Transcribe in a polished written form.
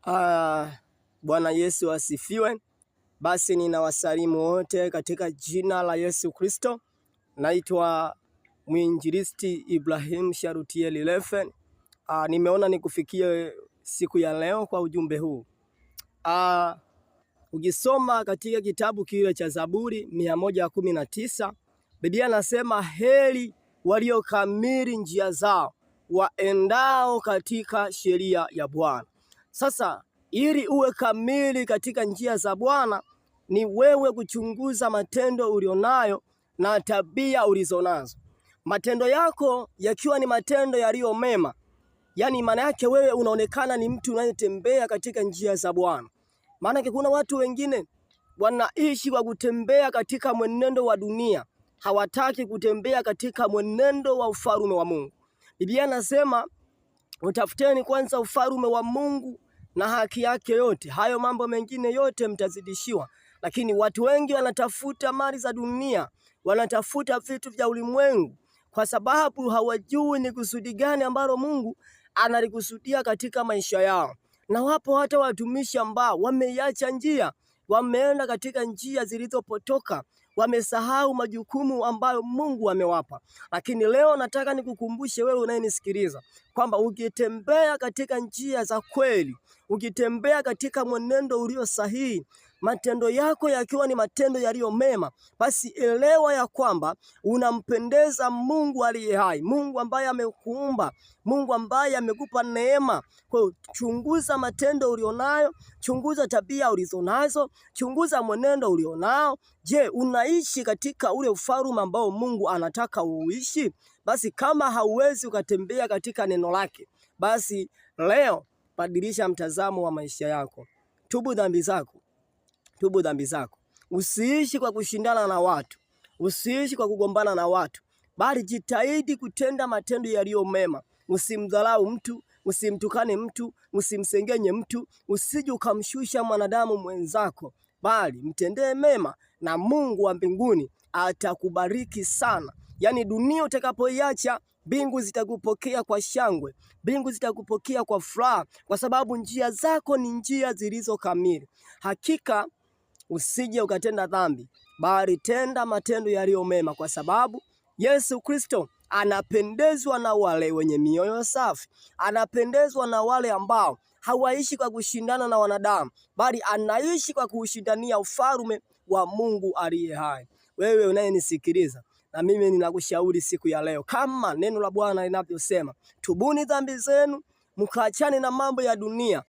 Bwana Yesu asifiwe. Basi ninawasalimu wote katika jina la Yesu Kristo. Naitwa Mwinjilisti Ibrahim Sharutieli Lefen. Nimeona nikufikie siku ya leo kwa ujumbe huu. Ukisoma katika kitabu kile cha Zaburi 119, Biblia nasema heri waliokamili njia zao, waendao katika sheria ya Bwana. Sasa ili uwe kamili katika njia za Bwana ni wewe kuchunguza matendo ulionayo na tabia ulizonazo. Matendo yako yakiwa ni matendo yaliyo mema, yani maana yake wewe unaonekana ni mtu unayetembea katika njia za Bwana. Maana kuna watu wengine wanaishi kwa kutembea katika mwenendo wa dunia, hawataki kutembea katika mwenendo wa ufalme wa Mungu. Biblia nasema utafuteni kwanza ufalme wa Mungu na haki yake yote, hayo mambo mengine yote mtazidishiwa. Lakini watu wengi wanatafuta mali za dunia, wanatafuta vitu vya ulimwengu, kwa sababu hawajui ni kusudi gani ambalo Mungu analikusudia katika maisha yao. Na wapo hata watumishi ambao wameiacha njia, wameenda katika njia zilizopotoka, wamesahau majukumu ambayo Mungu amewapa. Lakini leo nataka nikukumbushe wewe unayenisikiliza kwamba ukitembea katika njia za kweli, ukitembea katika mwenendo ulio sahihi, matendo yako yakiwa ni matendo yaliyo mema, basi elewa ya kwamba unampendeza Mungu aliye hai, Mungu ambaye amekuumba, Mungu ambaye amekupa neema. Kwa hiyo chunguza matendo ulionayo, chunguza tabia ulizonazo, chunguza mwenendo ulionao. Je, unaishi katika ule ufalme ambao Mungu anataka uishi? Basi kama hauwezi ukatembea katika neno lake, basi leo badilisha mtazamo wa maisha yako. Tubu dhambi zako. Tubu dhambi zako. Usiishi kwa kushindana na watu, usiishi kwa kugombana na watu, bali jitahidi kutenda matendo yaliyo mema. Usimdharau mtu, usimtukane mtu, usimsengenye mtu, usije ukamshusha mwanadamu mwenzako, bali mtendee mema na Mungu wa mbinguni atakubariki sana. Yaani dunia utakapoiacha, mbingu zitakupokea kwa shangwe, mbingu zitakupokea kwa furaha, kwa sababu njia zako ni njia zilizo kamili. Hakika usije ukatenda dhambi, bali tenda matendo yaliyo mema, kwa sababu Yesu Kristo anapendezwa na wale wenye mioyo safi, anapendezwa na wale ambao hawaishi kwa kushindana na wanadamu, bali anaishi kwa kuushindania ufalme wa Mungu aliye hai. Wewe unayenisikiliza, na mimi ninakushauri siku ya leo, kama neno la Bwana linavyosema, tubuni dhambi zenu, mkaachane na mambo ya dunia.